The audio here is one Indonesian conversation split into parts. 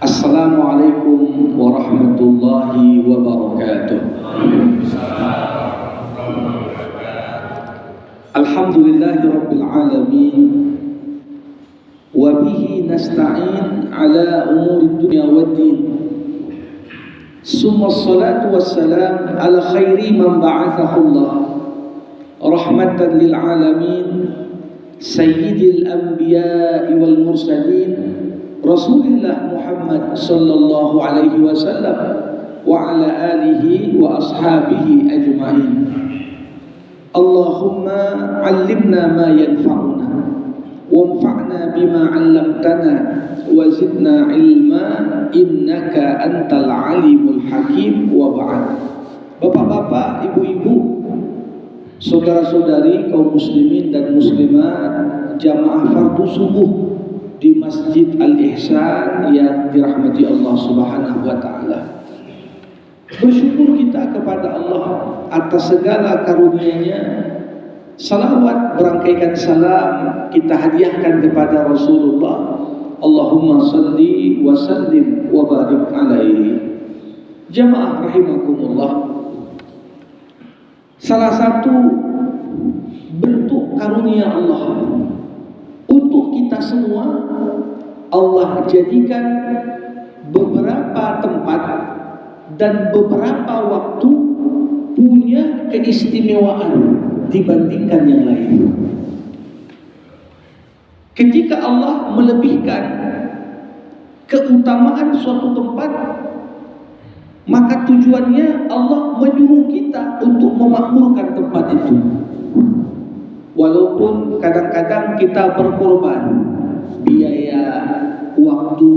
Assalamualaikum warahmatullahi wabarakatuh. Alhamdulillahi rabbil alamin. Wa bihi nasta'in ala umuri dunya waddin. Summa salatu wassalam ala khairi man ba'athahu Allah rahmatan lil alamin, sayyidil anbiya'i wal mursalin, Rasulullah Muhammad sallallahu alaihi wasallam wa ala alihi wa ashabihi ajma'in. Allahumma 'allimna ma yanfa'una wanfa'na bima 'allamtana wa zidna 'ilma innaka antal 'alimul hakim. Wa ba'd. Bapak-bapak, ibu-ibu, saudara-saudari kaum muslimin dan muslimat jamaah fardu subuh di Masjid Al-Ihsan yang dirahmati Allah Subhanahu wa taala. Bersyukur kita kepada Allah atas segala karunia-Nya. Salawat berangkaikan salam kita hadiahkan kepada Rasulullah. Allahumma salli wa sallim wa barik alaihi. Jamaah rahimakumullah. Salah satu bentuk karunia Allah untuk kita semua, Allah jadikan beberapa tempat dan beberapa waktu punya keistimewaan dibandingkan yang lain. Ketika Allah melebihkan keutamaan suatu tempat, maka tujuannya Allah menyuruh kita untuk memakmurkan tempat itu. Walaupun kadang-kadang kita berkorban biaya, waktu,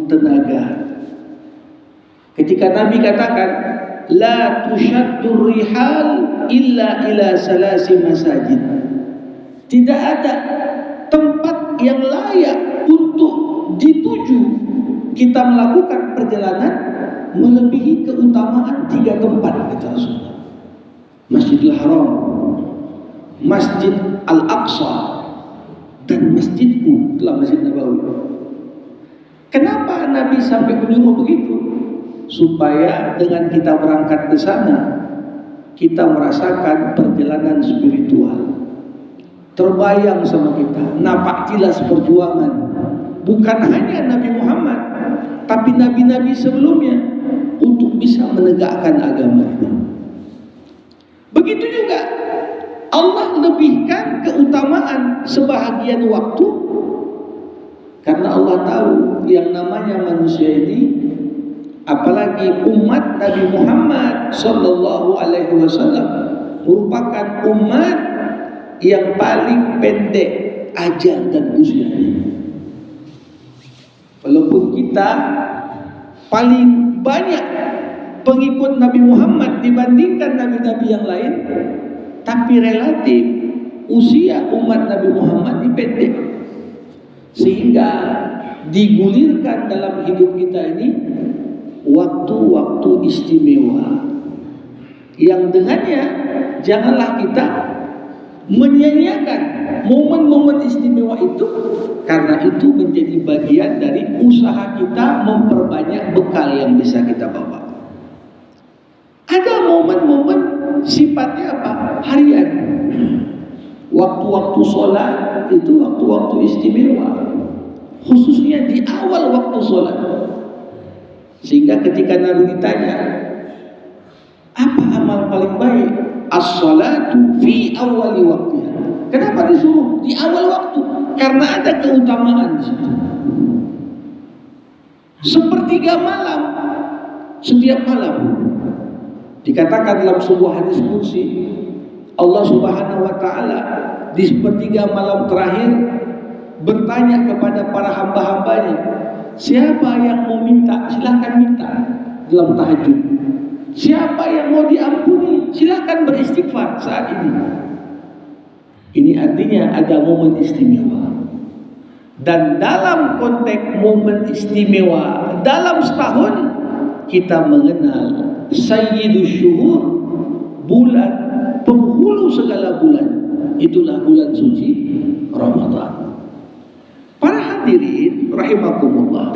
tenaga. Ketika Nabi katakan, la tushaddur rihal illa ila salasi masajid. Tidak ada tempat yang layak untuk dituju kita melakukan perjalanan melebihi keutamaan 3 tempat, kata Rasulullah. Masjidil Haram, Masjid Al-Aqsa, dan masjidku telah Masjid Nabawi. Kenapa Nabi sampai menyuruh begitu? Supaya dengan kita berangkat ke sana, kita merasakan perjalanan spiritual. Terbayang sama kita, napak tilas perjuangan. Bukan hanya Nabi Muhammad, tapi nabi-nabi sebelumnya untuk bisa menegakkan agama itu. Begitu juga Allah lebihkan keutamaan sebahagian waktu, karena Allah tahu yang namanya manusia ini, apalagi umat Nabi Muhammad sallallahu alaihi wasallam, merupakan umat yang paling pendek ajal dan usianya. Walaupun kita paling banyak pengikut Nabi Muhammad dibandingkan nabi-nabi yang lain, tapi relatif usia umat Nabi Muhammad dipendek, sehingga digulirkan dalam hidup kita ini waktu-waktu istimewa yang dengannya janganlah kita menyia-nyiakan momen-momen istimewa itu, karena itu menjadi bagian dari usaha kita memperbanyak bekal yang bisa kita bawa. Ada momen-momen sifatnya apa? Harian. Waktu-waktu sholat itu waktu-waktu istimewa, khususnya di awal waktu sholat. Sehingga ketika Nabi ditanya, apa amal paling baik? As-salatu fi awali waktiha. Kenapa disuruh di awal waktu? Karena ada keutamaan di situ. Sepertiga malam setiap malam. Dikatakan dalam sebuah hadis qudsi, Allah Subhanahu wa taala di sepertiga malam terakhir bertanya kepada para hamba-hambanya, siapa yang mau minta, silakan minta dalam tahajud. Siapa yang mau diampuni, silakan beristighfar saat ini. Ini artinya ada momen istimewa. Dan dalam konteks momen istimewa dalam setahun, kita mengenal Sayyidus Syuhur, bulan penghulu segala bulan. Itulah bulan suci Ramadan. Para hadirin rahimakumullah,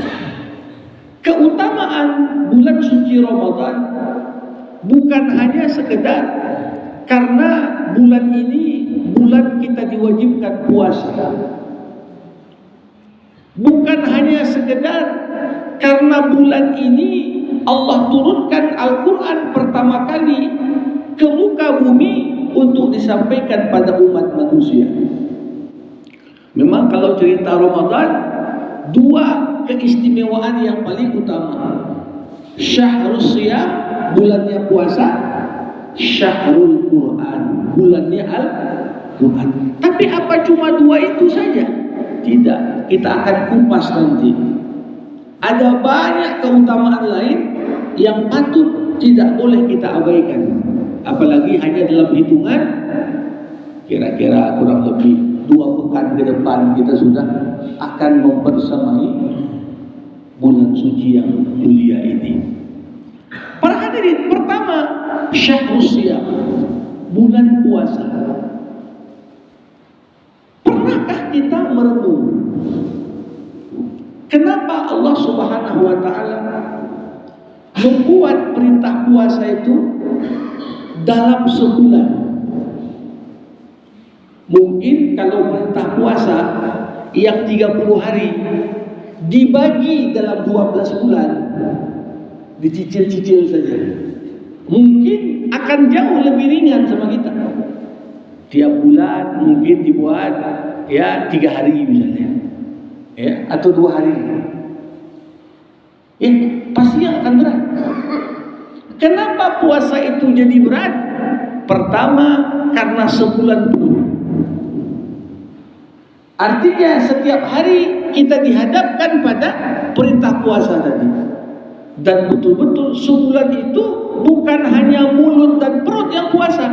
bulan suci Ramadan bukan hanya sekedar karena bulan ini bulan kita diwajibkan puasa, bukan hanya sekedar karena bulan ini Allah turunkan Al-Quran pertama kali ke muka bumi untuk disampaikan pada umat manusia. Memang kalau cerita Ramadan, dua keistimewaan yang paling utama. Syahrus Siyam, bulannya puasa. Syahrul Quran, bulannya Al-Quran. Tapi apa cuma dua itu saja? Tidak, kita akan kupas nanti. Ada banyak keutamaan lain yang patut tidak boleh kita abaikan. Apalagi hanya dalam hitungan kira-kira kurang lebih 2 pekan ke depan kita sudah akan mempersamai bulan suci yang mulia ini. Para hadirin, pertama Syahrus Siyam, bulan puasa. Pernahkah kita merenung kenapa Allah Subhanahu wa taala membuat perintah puasa itu dalam sebulan? Mungkin kalau perintah puasa yang 30 hari dibagi dalam 12 bulan, dicicil-cicil saja, mungkin akan jauh lebih ringan sama kita. Tiap bulan mungkin dibuat 3 hari misalnya, atau 2 hari, pasti akan berat. Kenapa puasa itu jadi berat? Pertama, karena sebulan penuh. Artinya setiap hari kita dihadapkan pada perintah puasa tadi. Dan betul-betul sebulan itu bukan hanya mulut dan perut yang puasa,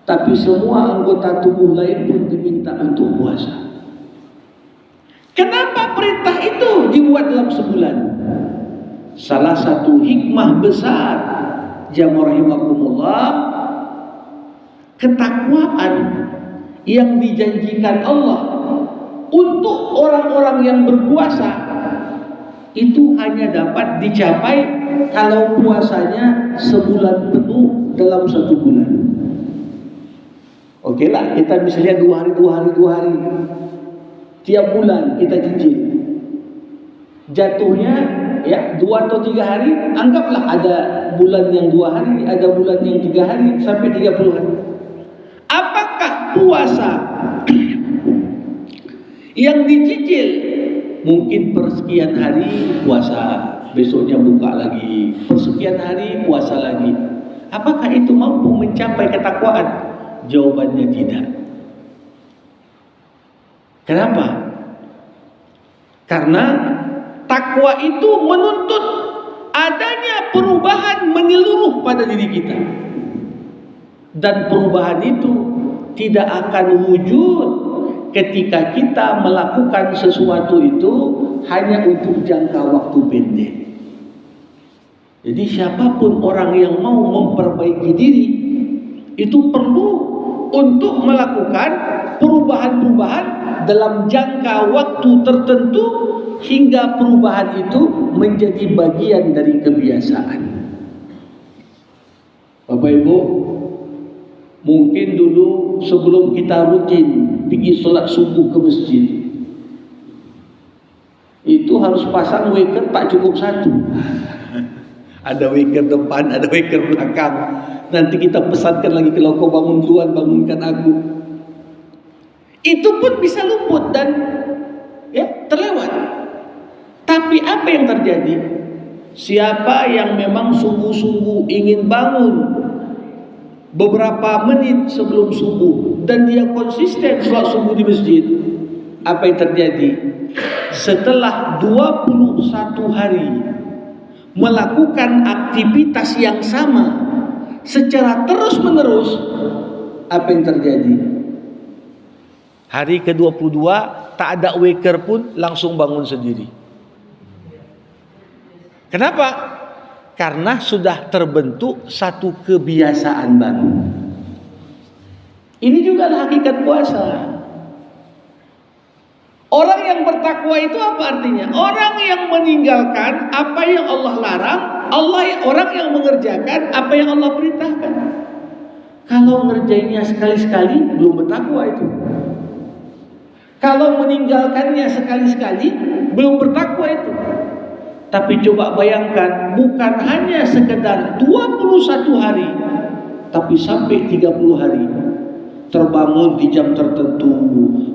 tapi semua anggota tubuh lain pun diminta untuk puasa. Kenapa perintah itu dibuat dalam sebulan? Salah satu hikmah besar, jamaah rahimakumullah, ketakwaan yang dijanjikan Allah untuk orang-orang yang berpuasa itu hanya dapat dicapai kalau puasanya sebulan penuh dalam 1 bulan. Oke lah, kita misalnya 2 hari, tiap bulan kita cicil. Jatuhnya 2 atau 3 hari, anggaplah ada bulan yang 2 hari, ada bulan yang 3 hari, sampai 30 hari. Apakah puasa yang dicicil mungkin persekian hari puasa, besoknya buka lagi, persekian hari puasa lagi, apakah itu mampu mencapai ketakwaan? Jawabannya tidak. Kenapa? Karena takwa itu menuntut adanya perubahan menyeluruh pada diri kita. Dan perubahan itu tidak akan wujud ketika kita melakukan sesuatu itu hanya untuk jangka waktu pendek. Jadi siapapun orang yang mau memperbaiki diri itu perlu untuk melakukan perubahan-perubahan dalam jangka waktu tertentu hingga perubahan itu menjadi bagian dari kebiasaan. Bapak Ibu, mungkin dulu sebelum kita rutin pergi sholat subuh ke masjid, itu harus pasang waker, tak cukup 1. Ada waker depan, ada waker belakang. Nanti kita pesankan lagi, kalau kau bangun duluan, bangunkan aku. Itu pun bisa luput dan terlewat. Tapi apa yang terjadi? Siapa yang memang sungguh-sungguh ingin bangun beberapa menit sebelum subuh dan dia konsisten sholat subuh di masjid, apa yang terjadi? Setelah 21 hari melakukan aktivitas yang sama secara terus-menerus, apa yang terjadi? Hari ke-22 tak ada waker pun langsung bangun sendiri. Kenapa? Karena sudah terbentuk satu kebiasaan baru. Ini juga hakikat puasa. Orang yang bertakwa itu apa artinya? Orang yang meninggalkan apa yang Allah larang, orang yang mengerjakan apa yang Allah perintahkan. Kalau ngerjainnya sekali-sekali belum bertakwa itu. Kalau meninggalkannya sekali-sekali belum bertakwa itu. Tapi coba bayangkan, bukan hanya sekedar 21 hari, tapi sampai 30 hari. Terbangun di jam tertentu,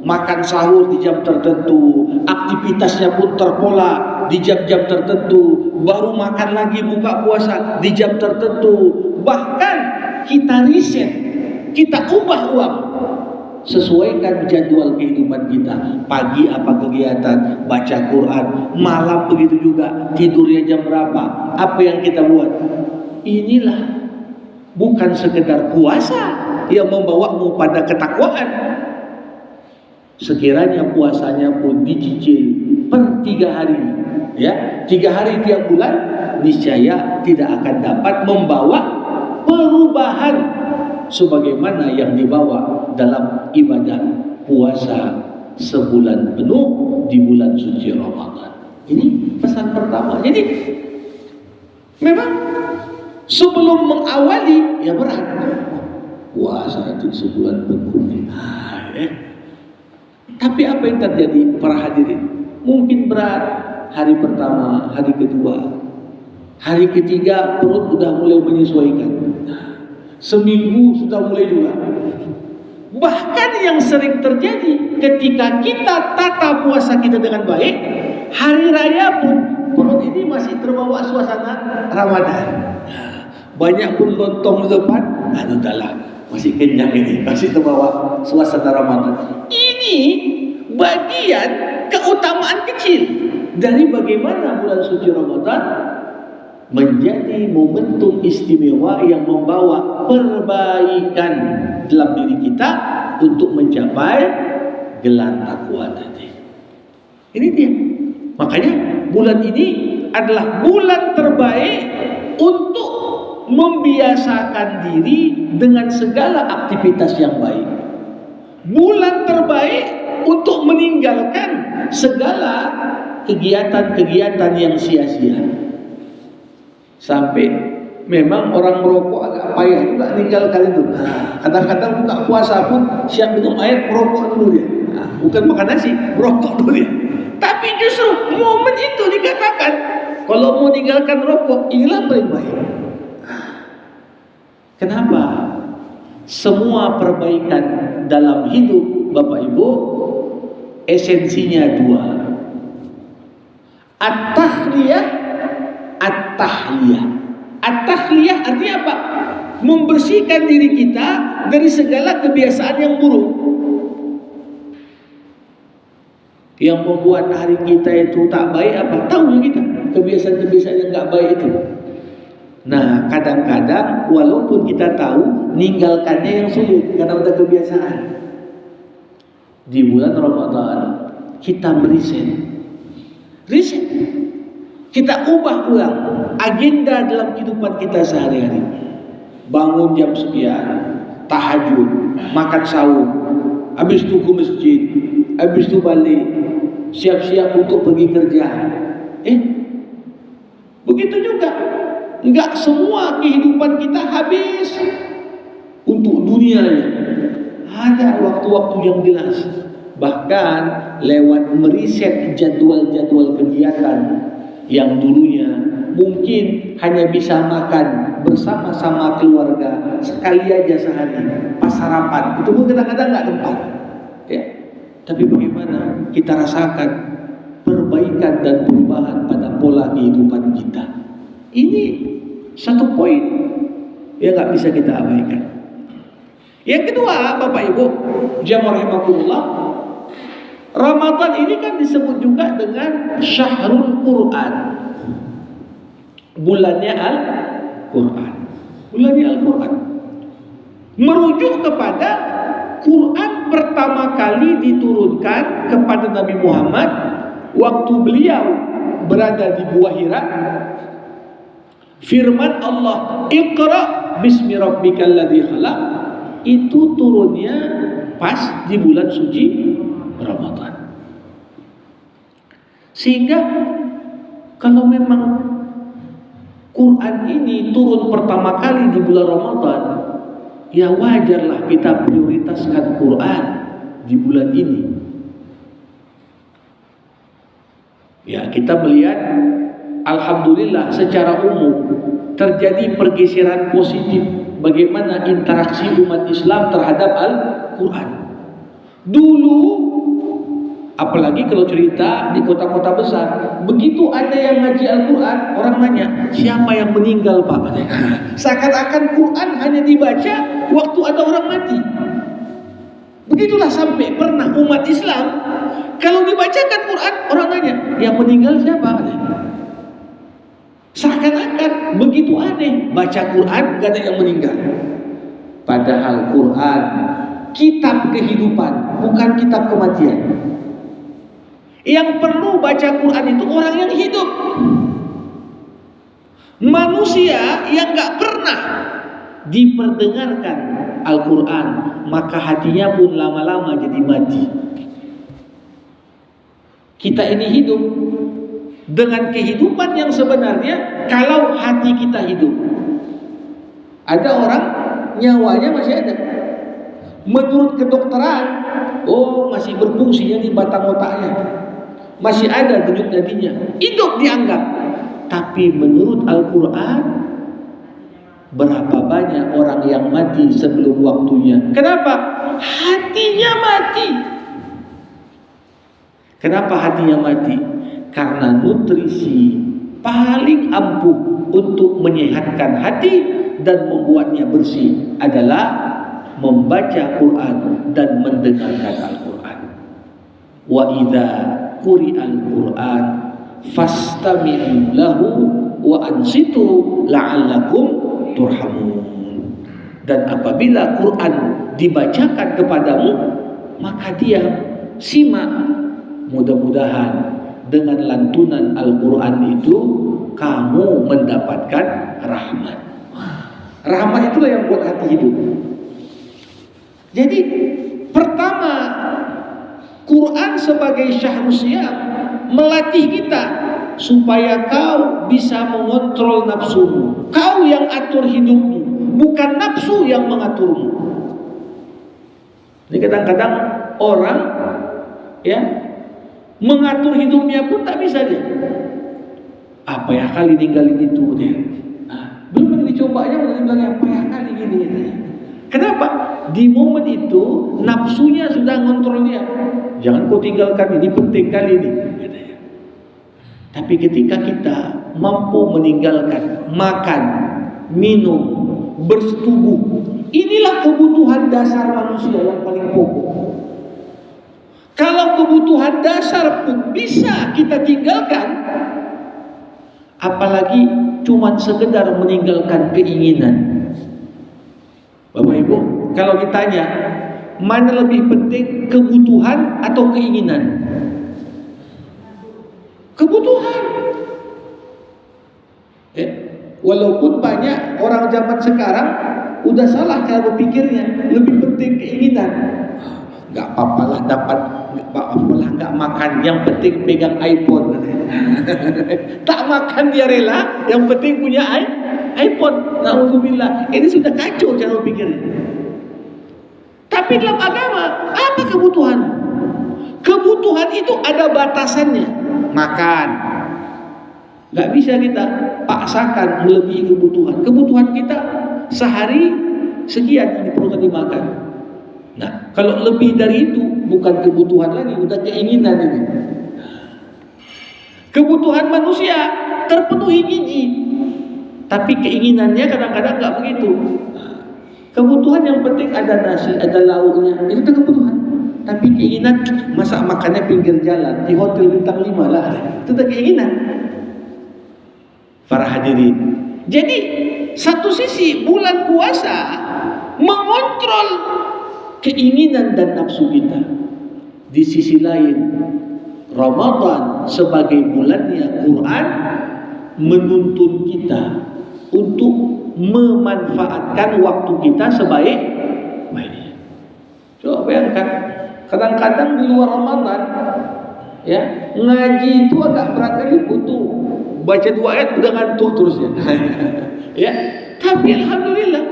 makan sahur di jam tertentu, aktivitasnya pun terpola di jam-jam tertentu, baru makan lagi buka puasa di jam tertentu. Bahkan kita riset, kita ubah uang, sesuaikan jadwal kehidupan kita. Pagi apa kegiatan, baca Quran, malam begitu juga, tidurnya jam berapa, apa yang kita buat. Inilah bukan sekedar puasa yang membawamu pada ketakwaan. Sekiranya puasanya pun dicicil per 3 hari, ya, 3 hari tiap bulan, niscaya tidak akan dapat membawa perubahan sebagaimana yang dibawa dalam ibadah puasa sebulan penuh di bulan suci Ramadan. Ini pesan pertama. Jadi memang sebelum mengawali ya berat. Puasa itu sebulan penuh. Tapi apa yang terjadi para hadirin? Mungkin berat hari pertama, hari kedua, hari ketiga perut sudah mulai menyesuaikan. Seminggu sudah mulai juga. Bahkan yang sering terjadi ketika kita tata puasa kita dengan baik, hari raya pun perut ini masih terbawa suasana Ramadan. Banyak pun lontong di depan, udahlah, masih kenyang ini, masih terbawa suasana Ramadan. Ini bagian keutamaan kecil dari bagaimana bulan suci Ramadan menjadi momentum istimewa yang membawa perbaikan dalam diri kita untuk mencapai gelar takwa tadi. Ini dia. Makanya bulan ini adalah bulan terbaik untuk membiasakan diri dengan segala aktivitas yang baik. Bulan terbaik untuk meninggalkan segala kegiatan-kegiatan yang sia-sia. Sampai memang orang merokok agak payah juga meninggalkan itu. Kadang-kadang buka puasa pun siap minum air, merokok dulu dia. Bukan makan nasi, merokok dulu dia. Tapi justru momen itu dikatakan kalau mau meninggalkan rokok, inilah paling baik. Kenapa? Semua perbaikan dalam hidup Bapak Ibu esensinya 2. At-tahliyah, at-tahliyah. At-tahliyah artinya apa? Membersihkan diri kita dari segala kebiasaan yang buruk, yang membuat hari kita itu tak baik. Apa? Tahu kita kebiasaan-kebiasaan yang tak baik itu. Nah, kadang-kadang walaupun kita tahu, ninggalkannya yang sulit karena udah kebiasaan. Di bulan Ramadan kita riset, kita ubah ulang agenda dalam kehidupan kita sehari-hari. Bangun jam sekian, tahajud, makan sahur, habis itu ke masjid, habis itu balik, siap-siap untuk pergi kerja. Begitu juga. Enggak semua kehidupan kita habis untuk dunia. Ada waktu-waktu yang jelas. Bahkan lewat meriset jadwal-jadwal kegiatan yang dulunya mungkin hanya bisa makan bersama-sama keluarga sekali aja sehari, pas sarapan, itu pun kadang-kadang nggak tempat. Ya. Tapi bagaimana kita rasakan perbaikan dan perubahan pada pola kehidupan kita? Ini satu poin yang nggak bisa kita abaikan. Yang kedua, Bapak Ibu, jamaah rahimakumullah, Ramadan ini kan disebut juga dengan Syahrul Quran, bulannya Al-Quran, bulannya Al-Quran, merujuk kepada Quran pertama kali diturunkan kepada Nabi Muhammad waktu beliau berada di Gua Hira. Firman Allah, Iqra bismi rabbikal ladzi khalaq, itu turunnya pas di bulan suci Ramadan. Sehingga kalau memang Quran ini turun pertama kali di bulan Ramadan, ya wajarlah kita prioritaskan Quran di bulan ini. Ya, kita melihat alhamdulillah secara umum terjadi pergeseran positif bagaimana interaksi umat Islam terhadap Al-Quran. Dulu, apalagi kalau cerita di kota-kota besar, begitu ada yang ngaji Al-Quran, orang nanya, siapa yang meninggal Pak? Seakan-akan Quran hanya dibaca waktu ada orang mati. Begitulah sampai pernah umat Islam kalau dibacakan Quran, orang nanya, yang meninggal siapa? Seakan-akan begitu aneh, baca Quran gak ada yang meninggal. Padahal Quran kitab kehidupan, bukan kitab kematian. Yang perlu baca Quran itu orang yang hidup. Manusia yang gak pernah diperdengarkan Al-Quran, maka hatinya pun lama-lama jadi mati. Kita ini hidup dengan kehidupan yang sebenarnya kalau hati kita hidup. Ada orang nyawanya masih ada. Menurut kedokteran, oh masih berfungsinya di batang otaknya, masih ada denyut nadinya, hidup dianggap. Tapi menurut Al-Quran, berapa banyak orang yang mati sebelum waktunya? Kenapa? Hatinya mati. Kenapa hatinya mati? Karena nutrisi paling ampuh untuk menyehatkan hati dan membuatnya bersih adalah membaca Quran dan mendengarkan Al-Quran. Wa idza quri'al Quran fastami'u lahu wa ansitu la'allakum turhamun. Dan apabila Quran dibacakan kepadamu, maka dia simak. Mudah-mudahan dengan lantunan Al-Quran itu kamu mendapatkan rahmat. Rahmat itulah yang buat hati hidup. Jadi pertama, Quran sebagai syahrus siyam melatih kita supaya kau bisa mengontrol nafsumu. Kau yang atur hidupmu, bukan nafsu yang mengaturmu. Ini kadang-kadang orang ya mengatur hidupnya pun tak bisa dia. Apa ya kali ninggalin itu dia. Belum dicobanya udah dibilang apa ya kali gini dia. Kenapa? Di momen itu nafsunya sudah ngontrol dia. Jangan kau tinggalkan ini, penting kali ini. Tapi ketika kita mampu meninggalkan makan, minum, bersetubuh, inilah kebutuhan dasar manusia yang paling pokok. Kalau kebutuhan dasar pun bisa kita tinggalkan, apalagi cuma sekedar meninggalkan keinginan. Bapak Ibu, kalau ditanya mana lebih penting, kebutuhan atau keinginan? Kebutuhan. Walaupun banyak orang zaman sekarang udah salah cara berpikirnya, lebih penting keinginan. Gak apa-apalah dapat, gak apa-apalah gak makan, yang penting pegang iPhone. Tak makan dia rela, yang penting punya iPhone. Na'udzubillah. Ini sudah kacau cara berpikirnya. Tapi dalam agama, apa kebutuhan? Kebutuhan itu ada batasannya. Makan. Gak bisa kita paksakan melebihi kebutuhan. Kebutuhan kita sehari sekian yang diperlukan dimakan. Nah, kalau lebih dari itu bukan kebutuhan lagi, udah keinginan ini. Kebutuhan manusia terpenuhi gizi, tapi keinginannya kadang-kadang nggak begitu. Kebutuhan yang penting ada nasi, ada lauknya, itu kebutuhan. Tapi keinginan masak makannya pinggir jalan di hotel bintang 5 lah, itu udah keinginan. Para hadirin. Jadi satu sisi bulan puasa mengontrol keinginan dan nafsu kita. Di sisi lain, Ramadan sebagai bulannya Quran menuntun kita untuk memanfaatkan waktu kita sebaik-baiknya. Coba bayangkan, kadang-kadang di luar Ramadan Ya, ngaji itu agak berat kali, butuh baca 2 ayat udah ngantuk terusnya. Ya, tapi alhamdulillah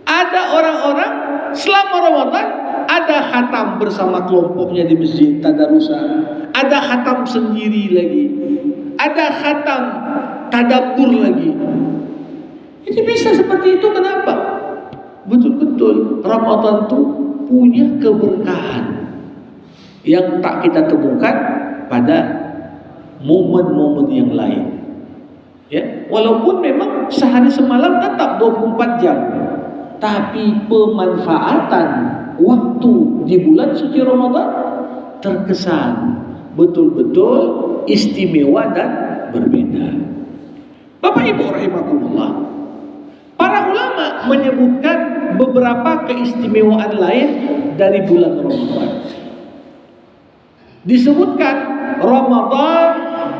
ada orang-orang selama Ramadan ada khatam bersama kelompoknya di masjid tadarusan, ada khatam sendiri lagi, ada khatam tadabbur lagi. Ini bisa seperti itu, kenapa? Betul-betul Ramadan itu punya keberkahan yang tak kita temukan pada momen-momen yang lain. Ya, walaupun memang sehari semalam tetap 24 jam, tapi pemanfaatan waktu di bulan suci Ramadan terkesan betul-betul istimewa dan berbeda. Bapak Ibu rahimakumullah, para ulama menyebutkan beberapa keistimewaan lain dari bulan Ramadan. Disebutkan Ramadan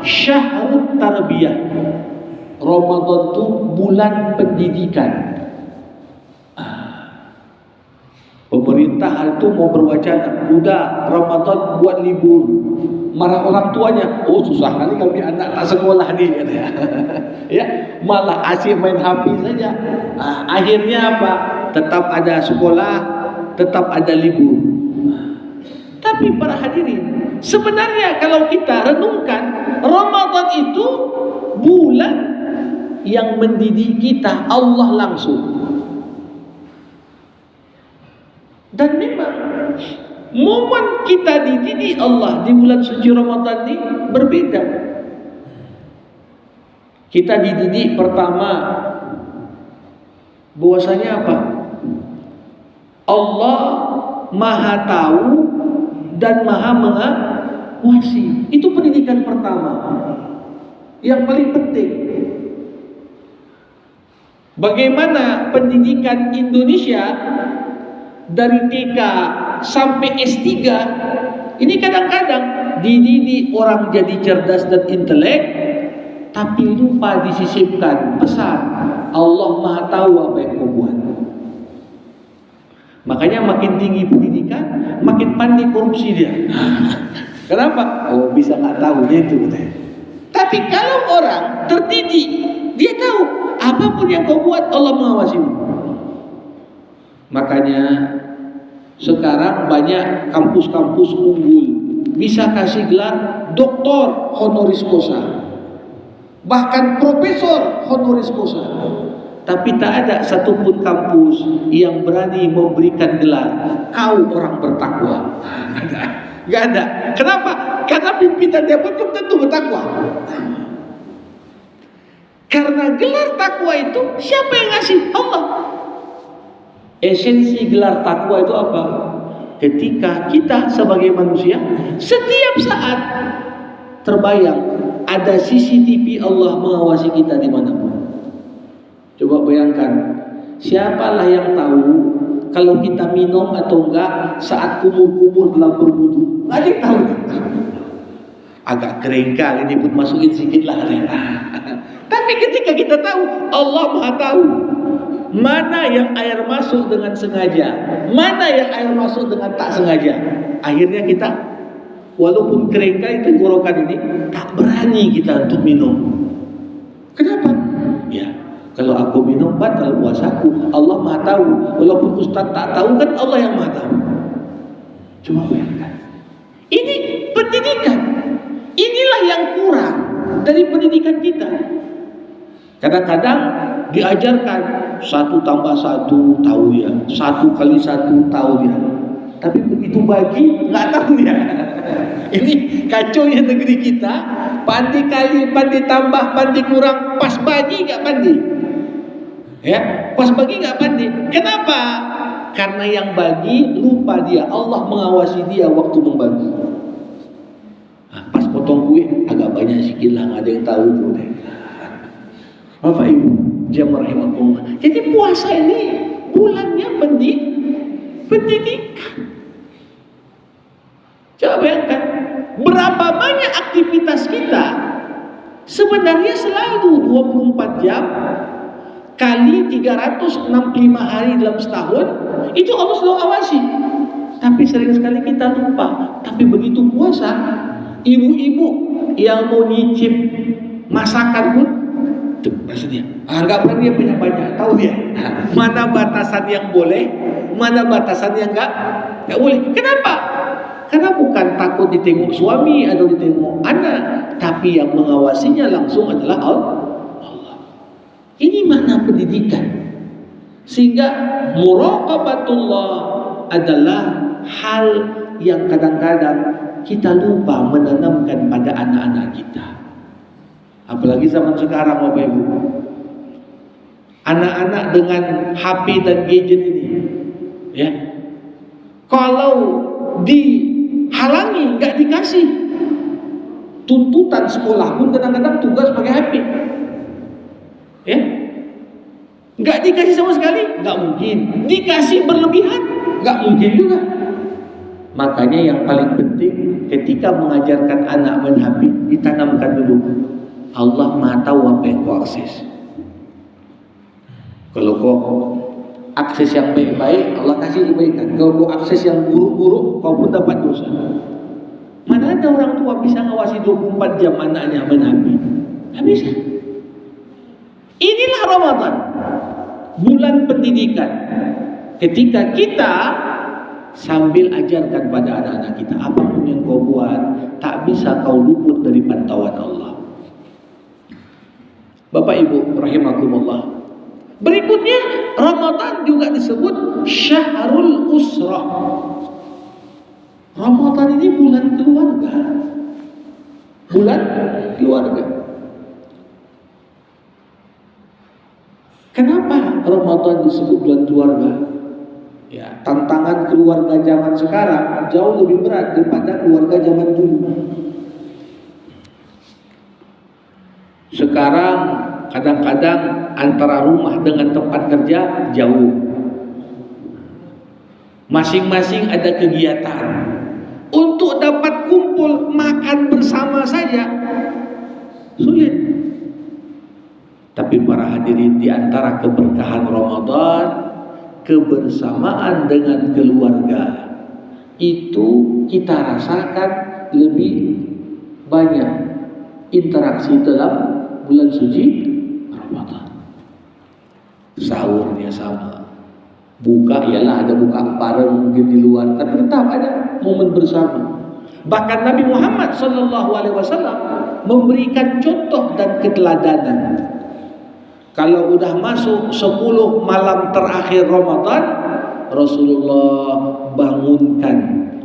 syahrut tarbiyah. Ramadan itu bulan pendidikan. Pemerintah itu mau berwacana, udah Ramadan buat libur. Marah orang tuanya, oh susah kali kami anak tak sekolah nih katanya. Ya, malah asyik main HP saja. Akhirnya apa? Tetap ada sekolah, tetap ada libur. Tapi para hadirin, sebenarnya kalau kita renungkan, Ramadan itu bulan yang mendidik kita Allah langsung. Dan memang momen kita dididik Allah di bulan suci Ramadan ini berbeda. Kita dididik pertama bahwasanya apa? Allah Maha tahu dan Maha mengawasi. Itu pendidikan pertama yang paling penting. Bagaimana pendidikan Indonesia dari TK sampai S3 ini kadang-kadang dididik orang jadi cerdas dan intelek, tapi lupa disisipkan pesan Allah Maha tahu apa yang kau buat. Makanya makin tinggi pendidikan, makin pandai korupsi dia. Kenapa? Oh, bisa nggak tahu itu. Tapi kalau orang terdidik, dia tahu apapun yang kau buat Allah mengawasimu. Makanya sekarang banyak kampus-kampus unggul bisa kasih gelar doktor honoris causa, bahkan profesor honoris causa. Tapi tak ada satupun kampus yang berani memberikan gelar kau orang bertakwa. Gak ada. Kenapa? Karena pimpinan dia pun belum tentu bertakwa. Karena gelar takwa itu siapa yang ngasih? Allah. Esensi gelar takwa itu apa? Ketika kita sebagai manusia setiap saat terbayang ada CCTV Allah mengawasi kita dimanapun. Coba bayangkan, siapalah yang tahu kalau kita minum atau enggak saat kumur-kumur dalam berwudu? Nggak ada yang tahu. Agak kering kali ini pun masukin sedikit lah. Tapi ketika kita tahu, Allah Maha tahu mana yang air masuk dengan sengaja, mana yang air masuk dengan tak sengaja. Akhirnya kita walaupun kering kali tenggorokan ini tak berani kita untuk minum. Kenapa? Ya, kalau aku minum batal puasaku. Allah Maha tahu. Walaupun ustaz tak tahu kan Allah yang Maha tahu. Cuma bayangkan. Ini pendidikan. Inilah yang kurang dari pendidikan kita. Kadang-kadang diajarkan 1 tambah 1 tahu dia, 1 kali 1 tahu dia. Tapi begitu bagi nggak tahu dia. Ini kacau ya negeri kita. Pandai kali, pandai tambah, pandai kurang, pas bagi nggak pandai. Ya, pas bagi nggak pandai. Kenapa? Karena yang bagi lupa dia. Allah mengawasi dia waktu membagi. Nah, pas potong kue agak banyak sikit lah, nggak ada yang tahu tuh deh. Bapak Ibu jamaah rahimakumullah. Jadi puasa ini bulannya pendidikan. Coba bayangkan berapa banyak aktivitas kita sebenarnya selalu 24 jam kali 365 hari dalam setahun itu Allah selalu awasi. Tapi sering sekali kita lupa. Tapi begitu puasa Ibu-ibu yang mau nyicip masakan pun tuh maksudnya nggak berani banyak-banyak, tahu dia mana batasan yang boleh, mana batasan yang nggak boleh. Kenapa? Karena bukan takut ditengok suami atau ditengok anak, tapi yang mengawasinya langsung adalah Allah. Ini makna pendidikan. Sehingga muraqabatullah adalah hal yang kadang-kadang kita lupa menanamkan pada anak-anak kita. Apalagi zaman sekarang Bapak Ibu, anak-anak dengan HP dan gadget ini, ya, kalau dihalangi, nggak dikasih, tuntutan sekolah pun kadang-kadang tugas pakai HP, ya, nggak dikasih sama sekali, nggak mungkin. Dikasih berlebihan, nggak mungkin juga. Makanya yang paling penting ketika mengajarkan anak main HP, ditanamkan dulu Allah Maha tahu apa yang kau akses. Kalau kau akses yang baik-baik, Allah kasih kebaikan. Kalau kau akses yang buruk-buruk, kau pun dapat dosa. Mana ada orang tua bisa ngawasi 24 jam anaknya main HP? Tak bisa. Inilah Ramadan, bulan pendidikan. Ketika kita sambil ajarkan pada anak-anak kita, apapun yang kau buat, tak bisa kau luput dari pantauan Allah. Bapak Ibu rahimakumullah. Berikutnya, Ramadan juga disebut Syahrul Usrah. Ramadan ini bulan keluarga. Bulan keluarga. Kenapa Ramadan disebut bulan keluarga? Ya, tantangan keluarga zaman sekarang jauh lebih berat daripada keluarga zaman dulu. Sekarang kadang-kadang antara rumah dengan tempat kerja jauh. Masing-masing ada kegiatan. Untuk dapat kumpul makan bersama saja sulit. Tapi para hadirin, di antara keberkahan Ramadan, kebersamaan dengan keluarga itu kita rasakan lebih banyak interaksi dalam bulan suci Ramadan. Sahurnya sama, buka ialah ada buka bareng mungkin di luar, tapi tetap ada momen bersama. Bahkan Nabi Muhammad SAW memberikan contoh dan keteladanan. Kalau udah masuk 10 malam terakhir Ramadan, Rasulullah bangunkan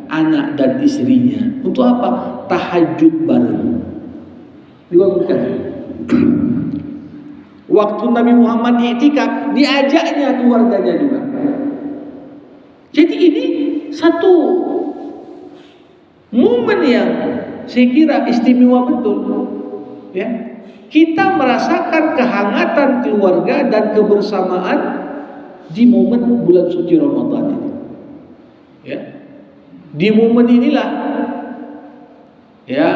anak dan istrinya. Untuk apa? Tahajud bareng. Dibangunkan. Waktu Nabi Muhammad i'tikaf, diajaknya keluarganya juga. Jadi ini satu momen yang saya kira istimewa betul, ya. Kita merasakan kehangatan keluarga dan kebersamaan di momen bulan suci Ramadan ini. Ya. Di momen inilah, ya,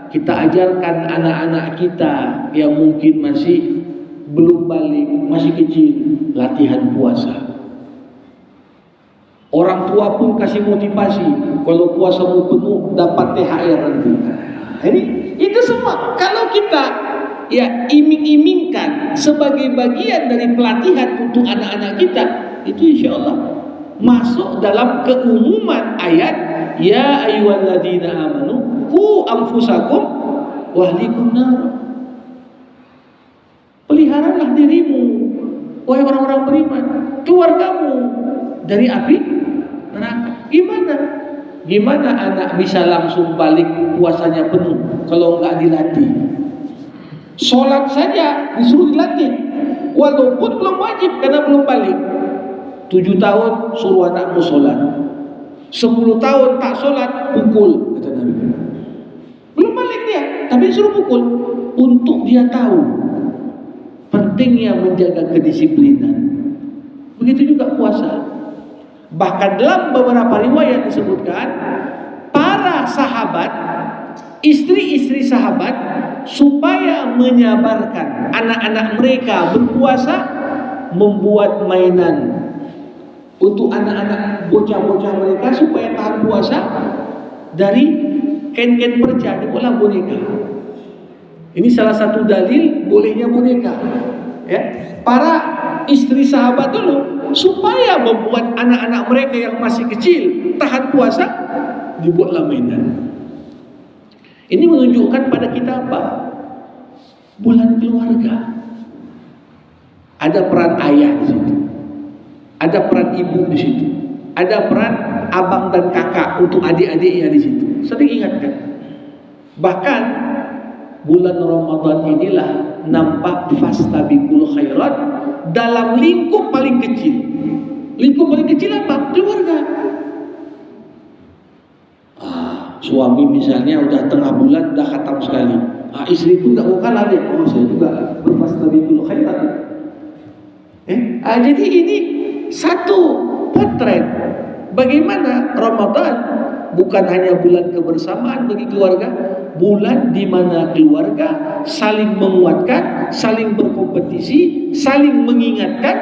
kita ajarkan anak-anak kita yang mungkin masih belum balik, masih kecil, latihan puasa. Orang tua pun kasih motivasi, kalau puasamu penuh dapat THR nanti. Ini itu semua kalau kita ya iming-imingkan sebagai bagian dari pelatihan untuk anak-anak kita, itu insya Allah masuk dalam keumuman ayat ya ayyuhalladzina amanu qu anfusakum wa ahlikum nar. Peliharalah dirimu wahai orang-orang beriman, keluargamu dari api neraka. Gimana anak bisa langsung balik puasanya penuh kalau enggak dilatih? Sholat saja disuruh dilatih, walaupun belum wajib karena belum balik. 7 tahun suruh anakmu sholat, 10 tahun tak sholat pukul, kata Nabi. Belum balik dia, tapi suruh pukul untuk dia tahu pentingnya menjaga kedisiplinan. Begitu juga puasa. Bahkan dalam beberapa riwayat disebutkan para sahabat, istri-istri sahabat, supaya menyabarkan anak-anak mereka berpuasa, membuat mainan untuk anak-anak bocah-bocah mereka supaya tahan puasa dari kain-kain perca dibuatlah boneka. Ini salah satu dalil bolehnya boneka. Ya, para istri sahabat dulu supaya membuat anak-anak mereka yang masih kecil tahan puasa, dibuatlah mainan. Ini menunjukkan pada kita apa? Bulan keluarga. Ada peran ayah di situ, ada peran ibu di situ, ada peran abang dan kakak untuk adik-adiknya di situ. Sering ingatkan. Bahkan bulan Ramadan inilah nampak fastabiqul khairat dalam lingkup paling kecil. Lingkup paling kecil apa? Keluarga. Suami misalnya udah tengah bulan udah khatam sekali. Istri pun tak mau kalah deh. Saya juga berfastabiqul khairat. Jadi ini satu potret bagaimana Ramadan bukan hanya bulan kebersamaan bagi keluarga, bulan di mana keluarga saling menguatkan, saling berkompetisi, saling mengingatkan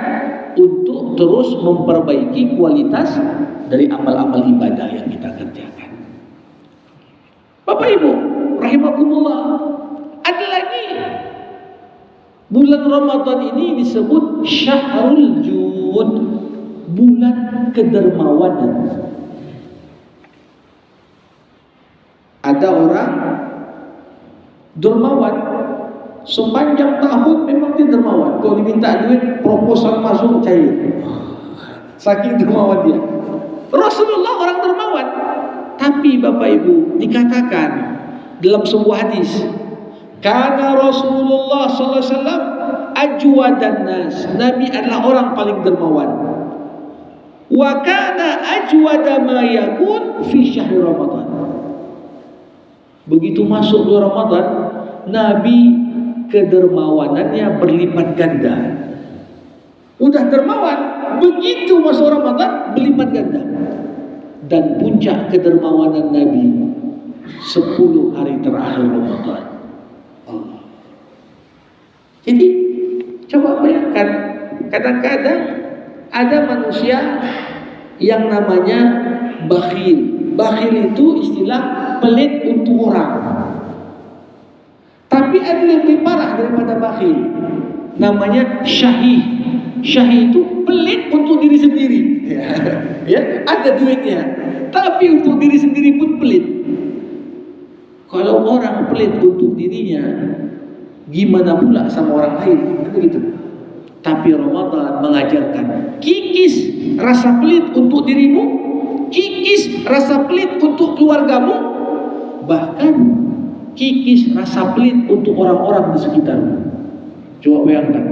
untuk terus memperbaiki kualitas dari amal-amal ibadah yang kita kerjakan. Bapak Ibu, rahimakumullah, ada lagi bulan Ramadan ini disebut Syahrul Jud, bulan kedermawanan. Ada orang dermawan sepanjang tahun, memang dia dermawan. Kalau diminta duit, proposal masuk cair. Saking dermawan dia. Rasulullah orang dermawan. Tapi Bapak Ibu, dikatakan dalam sebuah hadis, karena Rasulullah SAW ajwadan nas, Nabi adalah orang paling dermawan. Wa kana ajwada ma yakun fi syahr Ramadan. Begitu masuk bulan Ramadan, Nabi kedermawanannya berlipat ganda. Udah dermawan, begitu masuk Ramadan berlipat ganda. Dan puncak kedermawanan Nabi 10 hari terakhir Ramadan. Jadi coba bayangkan, kadang-kadang ada manusia yang namanya bakhil. Bakhil itu istilah pelit untuk orang. Tapi ada yang lebih parah daripada bakhil, namanya syahih. Syahih itu pelit untuk diri sendiri. Ya, ada duitnya, tapi untuk diri sendiri pun pelit. Kalau orang pelit untuk dirinya, gimana pula sama orang lain? Begitu. Tapi Ramadan mengajarkan kikis rasa pelit untuk dirimu, kikis rasa pelit untuk keluargamu, bahkan kikis rasa pelit untuk orang-orang di sekitarmu. Coba bayangkan,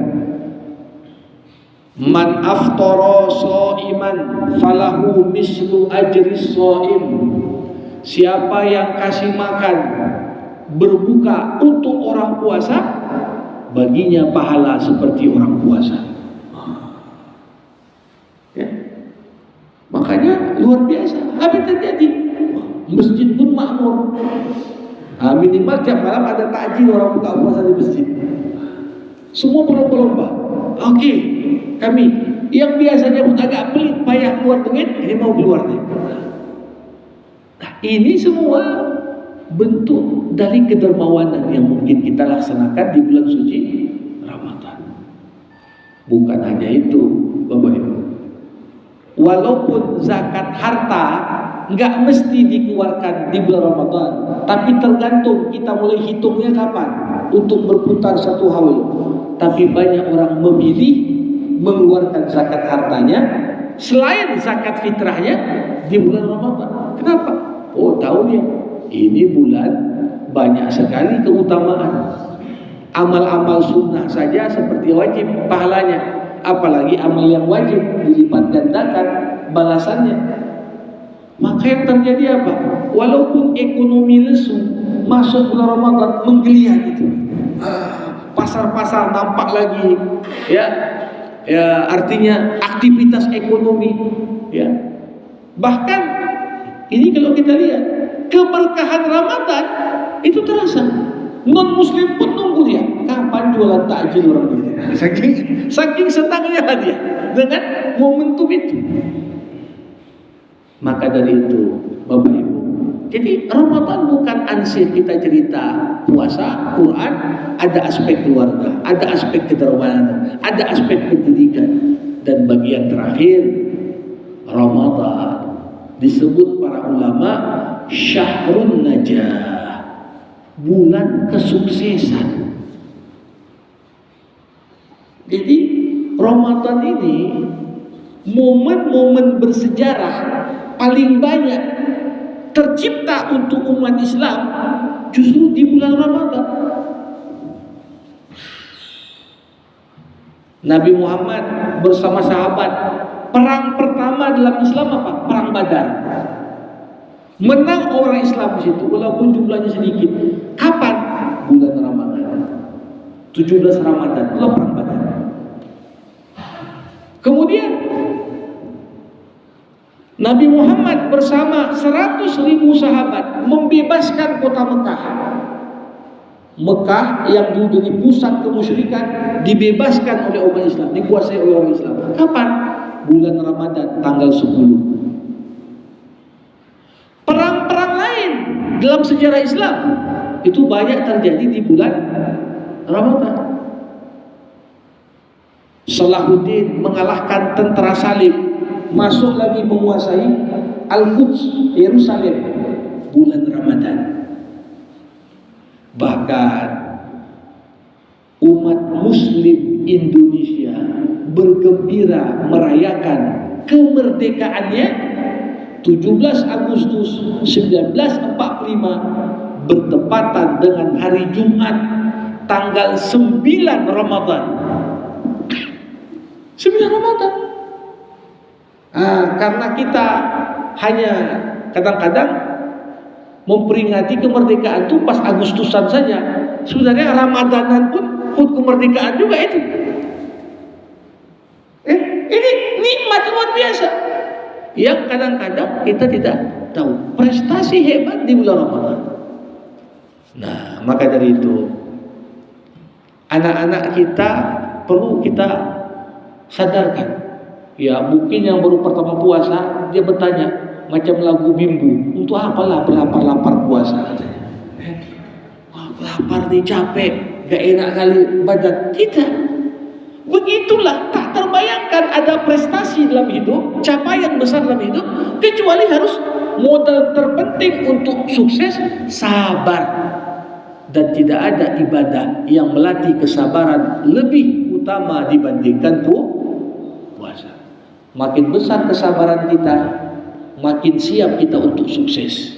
man aftara shaiman falahu mislu ajris shaim. Siapa yang kasih makan berbuka untuk orang puasa, baginya pahala seperti orang puasa. Ya. Makanya luar biasa. Apa yang terjadi? Masjid pun makmur. Minimal tiap malam ada takjil orang buka puasa di masjid. Semua berlomba-lomba. Oke, kami yang biasanya pun agak pelit payah keluar duit, ini mau keluar nih. Nah, ini semua bentuk dari kedermawanan yang mungkin kita laksanakan di bulan suci Ramadan. Bukan hanya itu, Bapak Ibu. Walaupun zakat harta nggak mesti dikeluarkan di bulan Ramadan, tapi tergantung kita mulai hitungnya kapan untuk berputar satu haul. Tapi banyak orang memilih mengeluarkan zakat hartanya selain zakat fitrahnya di bulan Ramadan. Kenapa? Oh, tahu dia, ini bulan banyak sekali keutamaan. Amal-amal sunnah saja seperti wajib pahalanya, apalagi amal yang wajib dilipat gandakan balasannya. Maka yang terjadi apa? Walaupun ekonomi lesu, masuk bulan Ramadan menggeliat itu. Pasar-pasar nampak lagi, ya, artinya aktivitas ekonomi, ya. Bahkan ini kalau kita lihat keberkahan Ramadan itu terasa. Non Muslim pun nunggu dia kapan jualan takjil orang ini. Saking senangnya dia dengan momentum itu. Maka dari itu, Bapak Ibu, Jadi Ramadan bukan ansih kita cerita puasa, Quran, ada aspek keluarga, ada aspek kedermawanan, ada aspek pendidikan. Dan bagian terakhir, Ramadan disebut para ulama syahrun najah, bulan kesuksesan. Jadi Ramadan ini momen-momen bersejarah paling banyak tercipta untuk umat Islam justru di bulan Ramadan. Nabi Muhammad bersama sahabat, perang pertama dalam Islam apa? Perang Badar. Menang orang Islam di situ walaupun jumlahnya sedikit. Kapan? Bulan Ramadan. 17 Ramadan, itu perang Badar. Kemudian Nabi Muhammad bersama 100.000 sahabat membebaskan kota Mekah. Mekah yang dulu jadi pusat kemusyrikan dibebaskan oleh umat Islam, dikuasai oleh orang Islam. Kapan? Bulan Ramadan, tanggal 10. Perang-perang lain dalam sejarah Islam itu banyak terjadi di bulan Ramadan. Salahuddin mengalahkan tentara Salib, masuk lagi menguasai Al-Quds, Yerusalem, bulan Ramadan. Bahkan umat Muslim Indonesia bergembira merayakan kemerdekaannya 17 Agustus 1945 bertepatan dengan hari Jumat tanggal 9 Ramadan. 9 Ramadan. Karena kita hanya kadang-kadang memperingati kemerdekaan itu pas Agustusan saja. Sebenarnya Ramadanan pun hut kemerdekaan juga itu. Ini nikmat luar biasa yang kadang-kadang kita tidak tahu. Prestasi hebat di bulan Ramadan. Nah, maka dari itu anak-anak kita perlu kita sadarkan. Ya, mungkin yang baru pertama puasa dia bertanya macam lagu Bimbu, untuk apalah berlapar-lapar puasa? Lapar nih, capek, gak enak kali badan. Tidak. Begitulah, tak terbayangkan ada prestasi dalam hidup, capaian besar dalam hidup, kecuali harus modal terpenting untuk sukses, sabar. Dan tidak ada ibadah yang melatih kesabaran lebih utama dibandingkan puasa. Makin besar kesabaran kita, makin siap kita untuk sukses.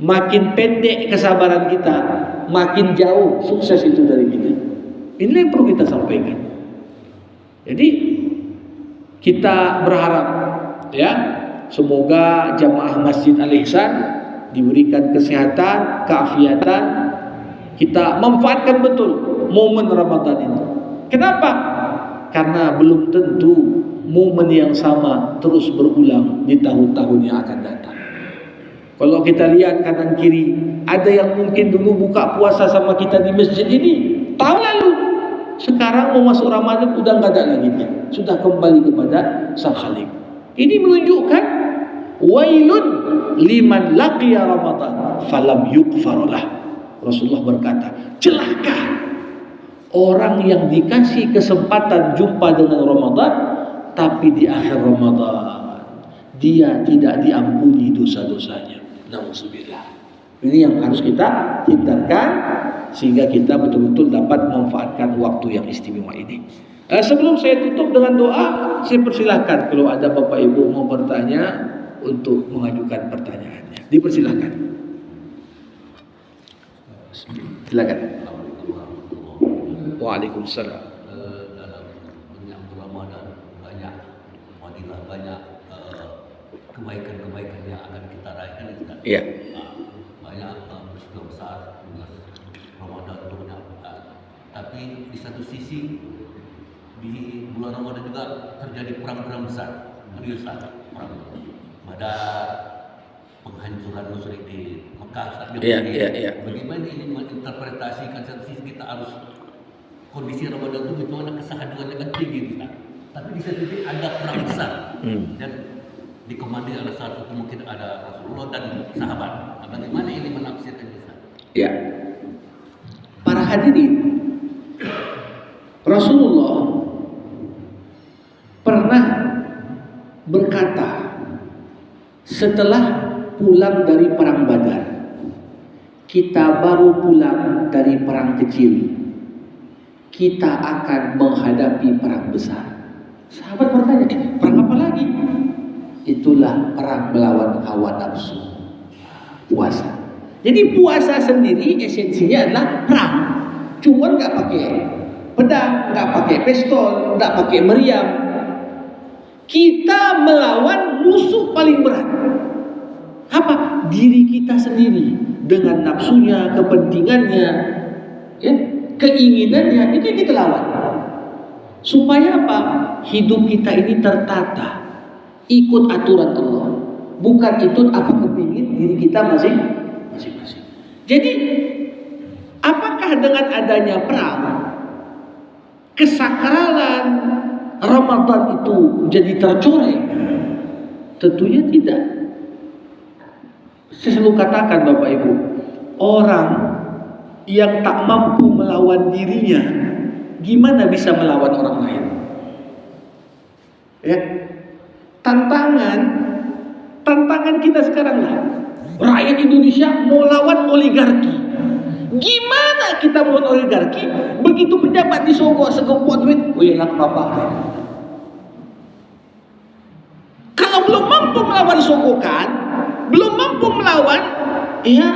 Makin pendek kesabaran kita, makin jauh sukses itu dari kita. Inilah yang perlu kita sampaikan. Jadi kita berharap ya, semoga jamaah Masjid Al-Ihsan diberikan kesehatan, keafiatan, kita manfaatkan betul momen Ramadan ini. Kenapa? Karena belum tentu momen yang sama terus berulang di tahun-tahun yang akan datang. Kalau kita lihat kanan kiri, ada yang mungkin dulu buka puasa sama kita di masjid ini tahun lalu, sekarang mau masuk Ramadan udah nggak ada lagi dia, sudah kembali kepada Sang Khalik. Ini menunjukkan wailun liman laqiya Ramadan falam yughfarlah. Rasulullah berkata, celaka orang yang dikasih kesempatan jumpa dengan Ramadan, tapi di akhir Ramadan dia tidak diampuni dosa-dosanya. Nauzubillah. Ini yang harus kita hindarkan sehingga kita betul-betul dapat memanfaatkan waktu yang istimewa ini. Sebelum saya tutup dengan doa, saya persilahkan kalau ada Bapak Ibu mau bertanya untuk mengajukan pertanyaannya. Dipersilahkan. Silakan. Waalaikumsalam. Dalam menyambut Ramadan banyak fadilah, banyak kebaikan-kebaikan yang akan kita raihkan. Iya. Banyak peristiwa besar Ramadan itu banyak. Tapi di satu sisi di bulan Ramadan juga terjadi perang-perang besar, perang Badar, penghancuran musyrik di Mekah. Iya. Bagaimana ini menginterpretasikan? Satu sisi kita harus kondisi Ramadan itu bagaimana kesahaduannya kan tinggi kita. Tapi di satu sisi ada perang besar dan Dikomandi oleh satu, mungkin ada Rasulullah dan sahabat. Nah, bagaimana ini menafsirkan Ustaz? Ya. Para hadirin, Rasulullah pernah berkata setelah pulang dari perang Badar, kita baru pulang dari perang kecil, kita akan menghadapi perang besar. Sahabat bertanya, perang apa lagi? Itulah perang melawan hawa nafsu, puasa. Jadi puasa sendiri esensinya adalah perang, cuma nggak pakai pedang, nggak pakai pistol, nggak pakai meriam. Kita melawan musuh paling berat. Apa? Diri kita sendiri dengan nafsunya, kepentingannya, ya, keinginannya, itu yang kita lawan. Supaya apa? Hidup kita ini tertata, ikut aturan Allah, bukan ikut apa kepingin diri kita masing-masing. Jadi, apakah dengan adanya perang, kesakralan Ramadan itu jadi tercoreng? Tentunya tidak. Saya selalu katakan Bapak Ibu, orang yang tak mampu melawan dirinya, gimana bisa melawan orang lain? Ya, tantangan kita sekarang lah. Rakyat Indonesia mau lawan oligarki. Gimana kita mau oligarki? Begitu pejabat disogok segepot duit, enak bapak. Kalau belum mampu melawan sogokan, belum mampu melawan, ya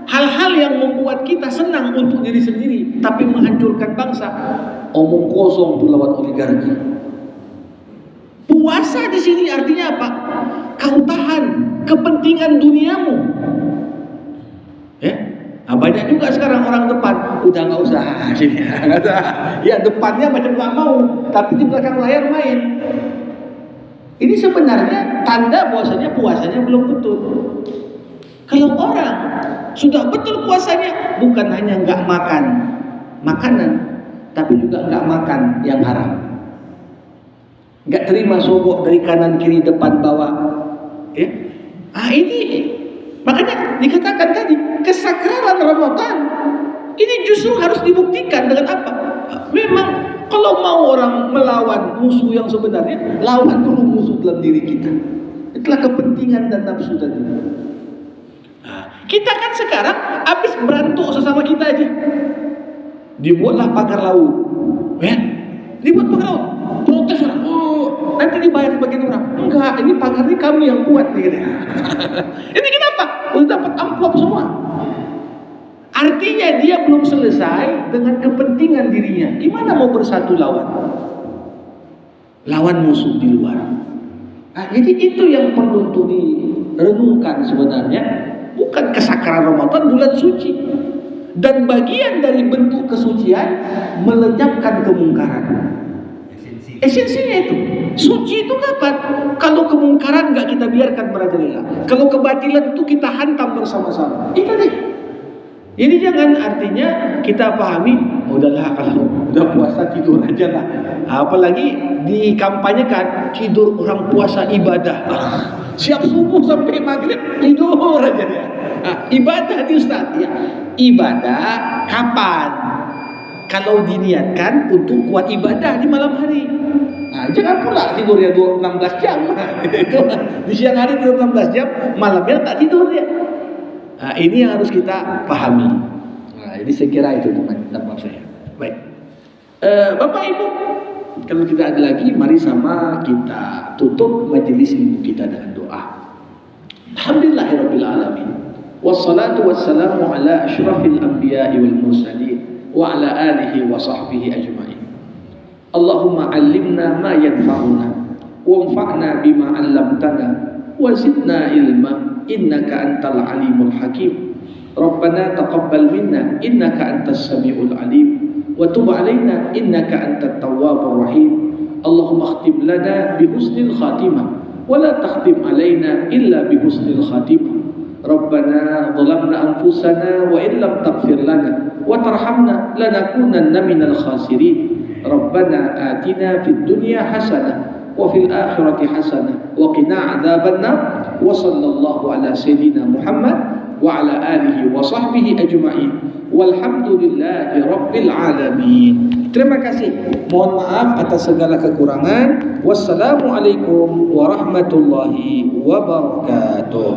hal-hal yang membuat kita senang untuk diri sendiri, tapi menghancurkan bangsa, omong kosong tuh lawan oligarki. Puasa di sini artinya apa? Kau tahan kepentingan duniamu. Ya, nah, banyak juga sekarang orang depan udah nggak usah, ya depannya macam nggak mau, tapi di belakang layar main. Ini sebenarnya tanda bahwasanya puasanya belum betul. Kalau orang sudah betul puasanya, bukan hanya nggak makan makanan, tapi juga nggak makan yang haram. Nggak terima sogok dari kanan kiri depan bawah. Ya, ini makanya dikatakan tadi kesakralan Ramadan ini justru harus dibuktikan dengan apa? Memang kalau mau orang melawan musuh yang sebenarnya, lawan dulu musuh dalam diri kita. Itulah kepentingan dan nafsu tadi. Nah, kita kan sekarang habis berantuk sesama kita aja. Dibuatlah pagar laut. Ya, dibuat pagar laut. Protes orang. Oh, nanti dibayar bagian orang. Enggak, ini pagarnya kami yang buat nih. Ini kenapa? Udah dapat amplop semua. Artinya dia belum selesai dengan kepentingan dirinya. Gimana mau bersatu lawan musuh di luar? Nah, jadi itu yang perlu untuk direnungkan sebenarnya. Bukan kesakralan Ramadan, bulan suci. Dan bagian dari bentuk kesucian melenyapkan kemungkaran. Esensinya itu. Suci itu kapan? Kalau kemungkaran nggak kita biarkan merajalela. Kalau kebatilan itu kita hantam bersama-sama. Itu deh. Ini jangan artinya kita pahami, udahlah kalau udah puasa tidur aja lah. Apalagi dikampanyekan tidur orang puasa ibadah. Siap subuh sampai maghrib tidur aja dia. Ibadah di Ustaz ya. Ibadah kapan? Kalau diniatkan untuk kuat ibadah di malam hari. Nah, jangan pula tidurnya 16 jam. Itu di siang hari tidur 16 jam, malamnya tak tidur ya. Nah, ini yang harus kita pahami. Nah, jadi saya kira itu teman-teman saya. Baik, Bapak Ibu, kalau tidak ada lagi, mari sama kita tutup majelis ilmu kita dengan doa. Alhamdulillahirabbil alamin. Wassalatu wassalamu ala asyrafil anbiya'i wal mursalin wa ala alihi wa sahbihi ajma'in. Allahumma 'allimna ma yanfa'una wanfa'na bima 'allamtana wa zidna ilma. Innaka antal alimul hakim. Rabbana taqabbal minna innaka antas samiul alim wa tub alaina innaka antat tawwabur rahim. Allahumma khtim lana bi husnil khatimah wa la takhtim alaina illa bi husnil khatimah. Rabbana zalamna anfusana wa in lam taghfir lana wa tarhamna lanakunanna minal khasirin. Rabbana atina fid dunya hasanah wa fil akhirati hasanah wa qina adzabannar wa sallallahu ala sayyidina Muhammad wa ala alihi wa sahbihi ajma'in walhamdulillahi rabbil alamin. Terima kasih. Mohon maaf atas segala kekurangan. Wassalamualaikum warahmatullahi wabarakatuh.